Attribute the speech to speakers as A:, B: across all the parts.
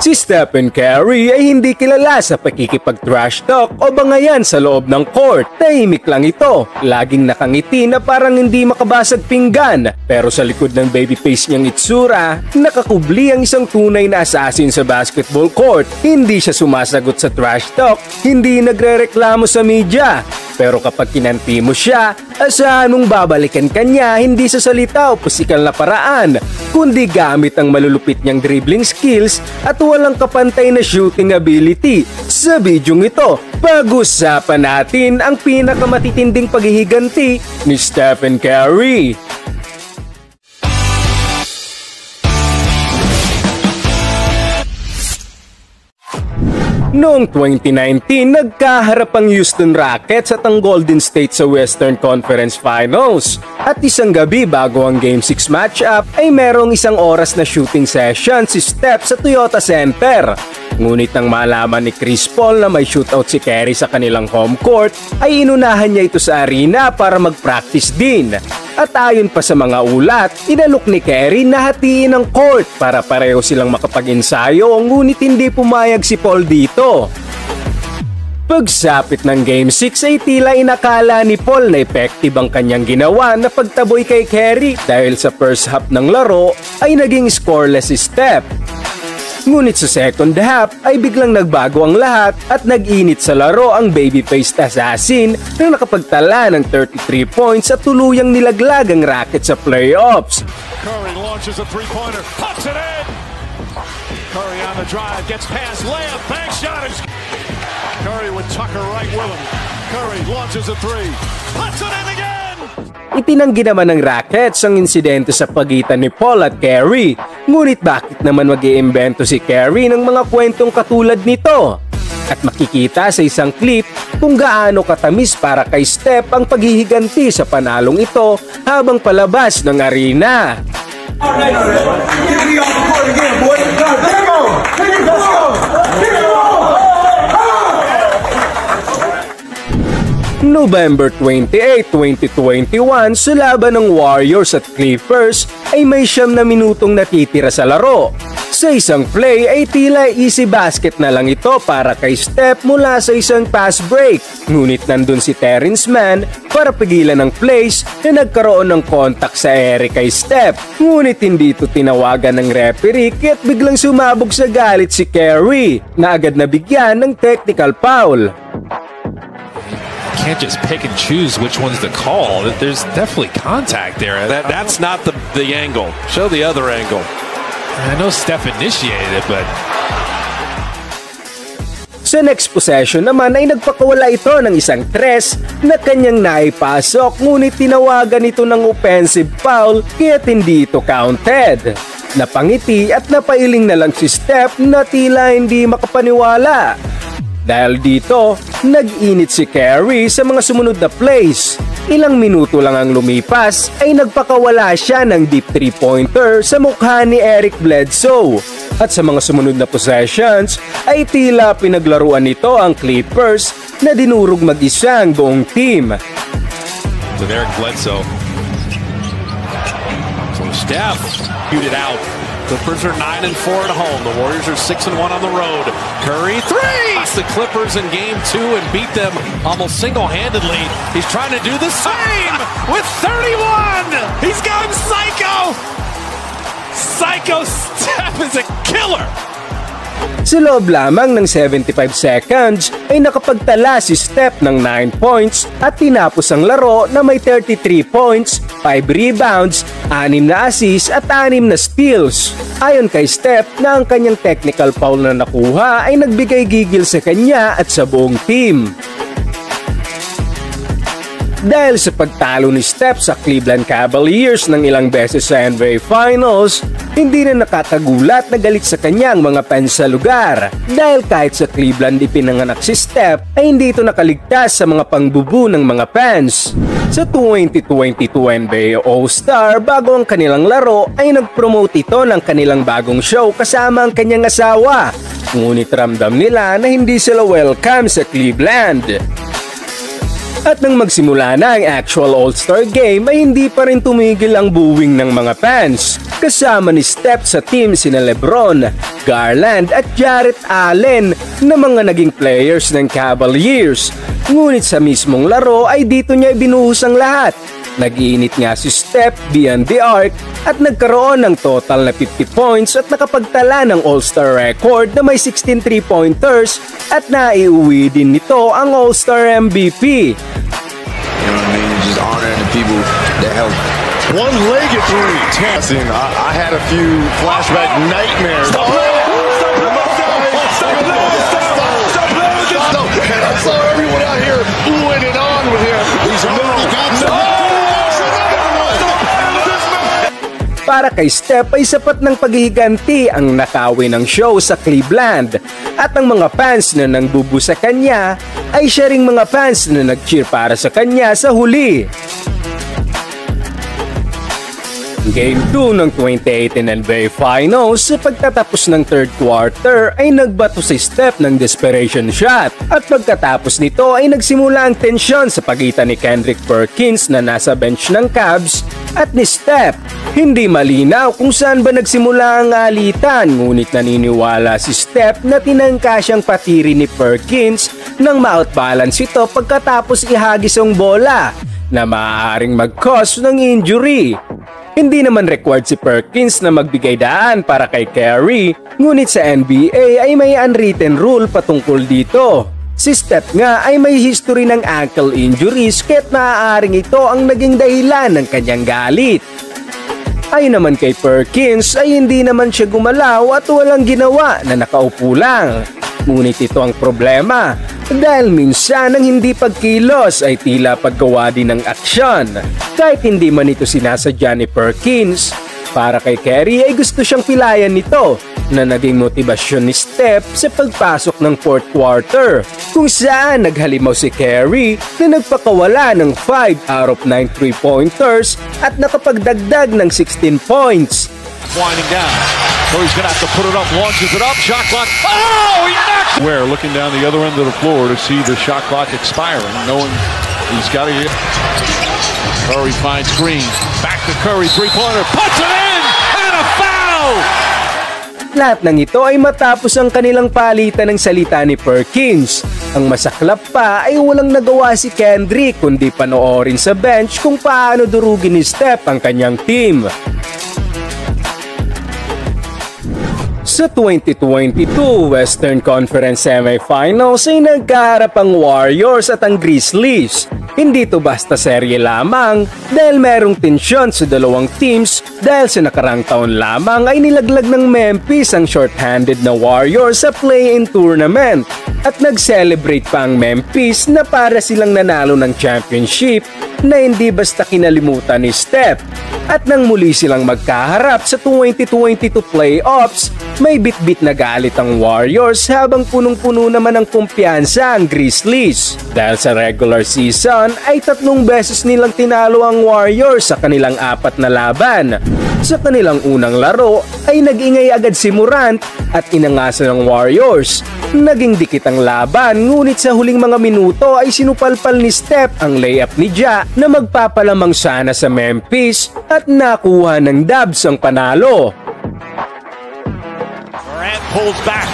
A: Si Stephen Curry ay hindi kilala sa pakikipag-trash talk o bangayan sa loob ng court. Tahimik lang ito, laging nakangiti na parang hindi makabasag pinggan. Pero sa likod ng babyface niyang itsura, nakakubli ang isang tunay na assassin sa basketball court. Hindi siya sumasagot sa trash talk, hindi nagrereklamo sa media. Pero kapag kinanti mo siya, asahan mong babalikan kanya hindi sa salita o pisikal na paraan, kundi gamit ang malulupit niyang dribbling skills at walang kapantay na shooting ability. Sa bidyong ito, pag-usapan natin ang pinakamatitinding paghihiganti ni Stephen Curry. Noong 2019, nagkaharap ang Houston Rockets at ang Golden State sa Western Conference Finals. At isang gabi bago ang Game 6 matchup ay merong isang oras na shooting session si Steph sa Toyota Center. Ngunit nang malaman ni Chris Paul na may shootout si Curry sa kanilang home court, ay inunahan niya ito sa arena para mag-practice din. At ayon pa sa mga ulat, inalok ni Curry na hatiin ang court para pareho silang makapag-ensayo, ngunit hindi pumayag si Paul dito. Pagsapit ng Game 6 ay tila inakala ni Paul na effective ang kanyang ginawa na pagtaboy kay Curry dahil sa first half ng laro ay naging scoreless si Steph. Ngunit sa second half ay biglang nagbago ang lahat at nag-init sa laro ang baby-faced assassin na nakapagtala ng 33 points at tuluyang nilaglag ang Rockets sa playoffs.
B: Curry launches a three-pointer, puts it in! Curry on the drive, gets past layup, bank shot! Curry with Tucker right with him. Curry launches a three, puts it in again!
A: Itinanggi naman ng Rockets ang insidente sa pagitan ni Paul at Curry. Ngunit bakit naman mag-iimbento si Curry ng mga kwentong katulad nito? At makikita sa isang clip kung gaano katamis para kay Steph ang paghihiganti sa panalong ito habang palabas ng arena. November 28, 2021 sa laban ng Warriors at Clippers ay may 9 na minutong natitira sa laro. Sa isang play ay tila easy basket na lang ito para kay Steph mula sa isang pass break. Ngunit nandun si Terrence Mann para pigilan ang plays na nagkaroon ng contact sa ere kay Steph. Ngunit hindi ito tinawagan ng referee kaya't biglang sumabog sa galit si Curry na agad nabigyan ng technical foul.
C: Can't just pick and choose which one's the call. There's definitely contact there.
B: That's not the angle. Show the other angle.
C: I know Steph initiated it, but...
A: Sa next possession naman ay nagpakawala ito ng isang tres na kanyang naipasok, ngunit tinawagan ito ng offensive foul kaya't hindi ito counted. Napangiti at napailing na lang si Steph na tila hindi makapaniwala. Dahil dito, nag-init si Curry sa mga sumunod na plays. Ilang minuto lang ang lumipas ay nagpakawala siya ng deep 3-pointer sa mukha ni Eric Bledsoe. At sa mga sumunod na possessions ay tila pinaglaruan nito ang Clippers na dinurog mag-isa ang buong team.
B: With Eric Bledsoe. So Steph muted out. Clippers are 9-4 at home. The Warriors are 6-1 on the road. Curry, three! The Clippers in game 2 and beat them almost single-handedly. He's trying to do the same with 31! He's gone psycho! Psycho Steph is a killer!
A: Sa loob lamang ng 75 seconds ay nakapagtala si Steph ng 9 points at tinapos ang laro na may 33 points, 5 rebounds, 6 na assists at 6 na steals. Ayon kay Steph na ang kanyang technical foul na nakuha ay nagbigay gigil sa kanya at sa buong team. Dahil sa pagtalo ni Steph sa Cleveland Cavaliers ng ilang beses sa NBA Finals, hindi na nakakagulat na galit sa kanya ang mga fans sa lugar. Dahil kahit sa Cleveland ipinanganak si Steph, ay hindi ito nakaligtas sa mga pangbubu ng mga fans. Sa 2022 NBA All-Star, bago ang kanilang laro, ay nag-promote ito ng kanilang bagong show kasama ang kanyang asawa. Ngunit ramdam nila na hindi sila welcome sa Cleveland. At nang magsimula na ang actual All-Star Game ay hindi pa rin tumigil ang booing ng mga fans. Kasama ni Steph sa team sina LeBron, Garland at Jarrett Allen na mga naging players ng Cavaliers. Ngunit sa mismong laro ay dito niya ibinuhos ang lahat. Nag-iinit nga si Steph beyond the arc at nagkaroon ng total na 50 points at nakapagtala ng All-Star record na may 16 3-pointers at naiuwi din nito ang All-Star MVP.
D: You know what I mean? Just honoring the people that helped.
E: One-legged three. I had a few flashback nightmares. Stop I saw everyone out here oohing and on with him.
A: Para kay Steph ay sapat ng paghihiganti ang nakawi ng show sa Cleveland at ang mga fans na nangbubu sa kanya ay siya ring mga fans na nag-cheer para sa kanya sa huli. Game 2 ng 2018 NBA Finals, sa pagtatapos ng third quarter ay nagbato si Steph ng desperation shot at pagkatapos nito ay nagsimula ang tensyon sa pagitan ni Kendrick Perkins na nasa bench ng Cavs at ni Steph. Hindi malinaw kung saan ba nagsimula ang alitan, ngunit naniniwala si Steph na tinangka siyang patiri ni Perkins nang ma-outbalance ito pagkatapos ihagis ang bola na maaaring mag-cause ng injury. Hindi naman required si Perkins na magbigay daan para kay Curry, ngunit sa NBA ay may unwritten rule patungkol dito. Si Steph nga ay may history ng ankle injuries kaya't maaaring ito ang naging dahilan ng kanyang galit. Ayon naman kay Perkins ay hindi naman siya gumalaw at walang ginawa na nakaupo lang. Ngunit ito ang problema dahil minsan ang hindi pagkilos ay tila paggawa din ng aksyon. Kahit hindi man ito sinasadya ni Perkins, para kay Curry ay gusto siyang pilayan nito na naging motibasyon ni Steph sa pagpasok ng fourth quarter kung saan naghalimaw si Curry na nagpakawala ng 5 out of 9 3-pointers at nakapagdagdag ng 16 points.
B: Winding down. Curry's gonna have to put it up, launches it up, shot clock. Oh, he knocks!
E: Where looking down the other end of the floor to see the shot clock expiring, knowing he's got to get.
B: Curry finds Green. Back to Curry, three-pointer, puts it in, and a foul!
A: Lahat ng ito ay matapos ang kanilang palitan ng salita ni Perkins. Ang masaklap pa ay walang nagawa si Kendrick kundi panoorin sa bench kung paano durugin ni Steph ang kanyang team. Sa 2022 Western Conference Semifinals ay nagkaharap ang Warriors at ang Grizzlies. Hindi to basta serye lamang dahil merong tensyon sa dalawang teams dahil sa nakarang taon lamang ay nilaglag ng Memphis ang short-handed na Warriors sa play-in tournament at nag-celebrate pa ang Memphis na para silang nanalo ng championship na hindi basta kinalimutan ni Steph. At nang muli silang magkaharap sa 2022 playoffs, may bit-bit na galit ang Warriors habang punong-puno naman ng kumpiyansa ang Grizzlies. Dahil sa regular season ay 3 beses nilang tinalo ang Warriors sa kanilang 4 na laban. Sa kanilang unang laro ay nag-ingay agad si Morant at inangasan ng Warriors. Naging dikit ang laban ngunit sa huling mga minuto ay sinupalpal ni Steph ang layup ni Ja na magpapalamang sana sa Memphis at nakuha ng Dubs ang panalo.
B: Morant pulls back.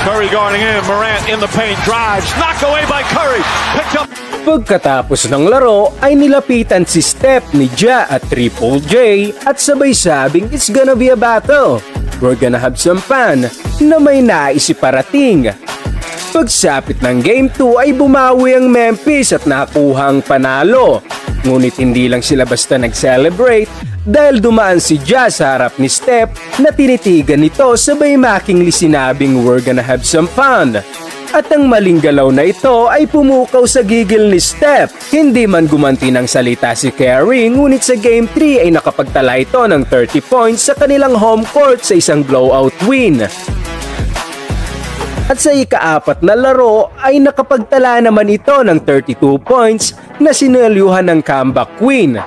B: Curry guarding him. Morant in the paint, drives, knocked away by Curry. Picked up.
A: Pagkatapos ng laro ay nilapitan si Steph ni Ja at Triple J at sabay sabing it's gonna be a battle. We're gonna have some fun na may nais iparating. Pagsapit ng Game 2 ay bumawi ang Memphis at nakuha ang panalo. Ngunit hindi lang sila basta nag-celebrate dahil dumaan si Ja sa harap ni Steph na tinitigan nito sabay makingly sinabing we're gonna have some fun. At ang maling galaw na ito ay pumukaw sa gigil ni Steph. Hindi man gumanti ng salita si Curry, ngunit sa Game 3 ay nakapagtala ito ng 30 points sa kanilang home court sa isang blowout win. At sa ika-4 na laro ay nakapagtala naman ito ng 32 points na sinelyuhan ng comeback win.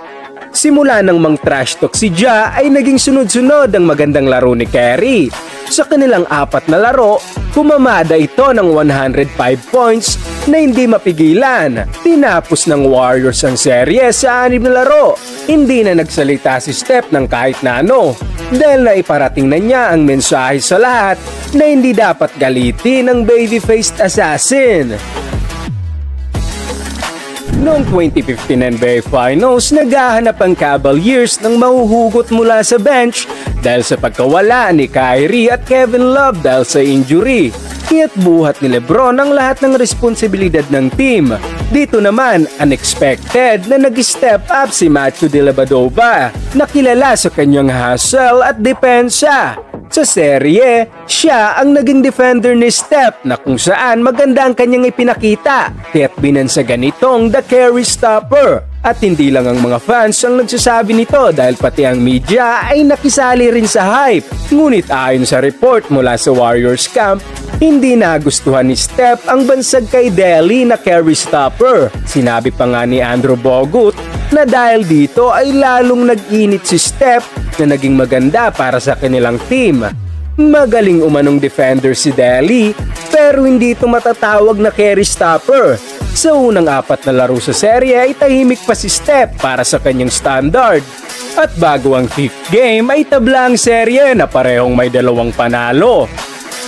A: Simula nang mang-trash talk si Ja ay naging sunod-sunod ang magandang laro ni Curry. Sa kanilang 4 na laro, pumamada ito ng 105 points na hindi mapigilan. Tinapos ng Warriors ang serye sa 6 na laro. Hindi na nagsalita si Steph ng kahit na ano. dahil naiparating na niya ang mensahe sa lahat na hindi dapat galitin ng baby-faced assassin. Noong 2015 NBA Finals, naghahanap ang Cavaliers ng mahuhugot mula sa bench dahil sa pagkawala ni Kyrie at Kevin Love dahil sa injury. Kaya't buhat ni LeBron ang lahat ng responsibilidad ng team. Dito naman, unexpected na nag-step up si Matthew Dellavedova na kilala sa kanyang hustle at depensa. Sa serye, siya ang naging defender ni Steph na kung saan maganda ang kanyang ipinakita kaya't binansagan itong the carry stopper. At hindi lang ang mga fans ang nagsasabi nito dahil pati ang media ay nakisali rin sa hype. Ngunit ayon sa report mula sa Warriors camp, hindi nagustuhan ni Steph ang bansag kay Delly na carry stopper. Sinabi pa nga ni Andrew Bogut na dahil dito ay lalong nag-init si Steph na naging maganda para sa kanilang team. Magaling umanong defender si Delly pero hindi ito matatawag na carry stopper. Sa unang 4 na laro sa serye ay tahimik pa si Steph para sa kanyang standard. At bago ang 5th game ay tabla ang serye na parehong may 2 panalo.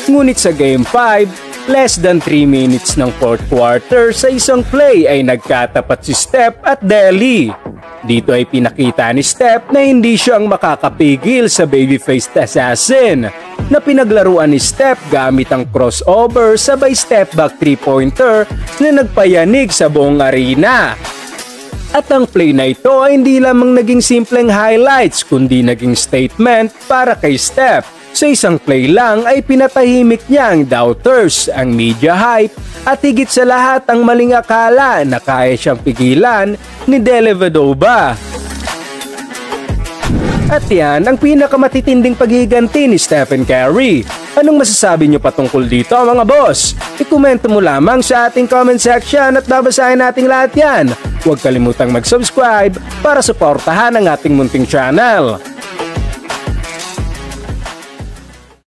A: Ngunit sa Game 5, less than 3 minutes ng 4th quarter sa isang play ay nagkatapat si Steph at Delly. Dito ay pinakita ni Steph na hindi siyang makakapigil sa baby-faced assassin na pinaglaruan ni Steph gamit ang crossover sabay step back 3-pointer na nagpayanig sa buong arena. At ang play na ito ay hindi lamang naging simpleng highlights kundi naging statement para kay Steph. Sa isang play lang ay pinatahimik niya ang doubters, ang media hype at higit sa lahat ang maling akala na kaya siyang pigilan ni Dellavedova. At yan ang pinakamatitinding paghiganti ni Stephen Curry. Anong masasabi niyo patungkol dito mga boss? I-komento mo lamang sa ating comment section at babasahin nating lahat yan. Huwag kalimutang mag-subscribe para suportahan ang ating munting channel.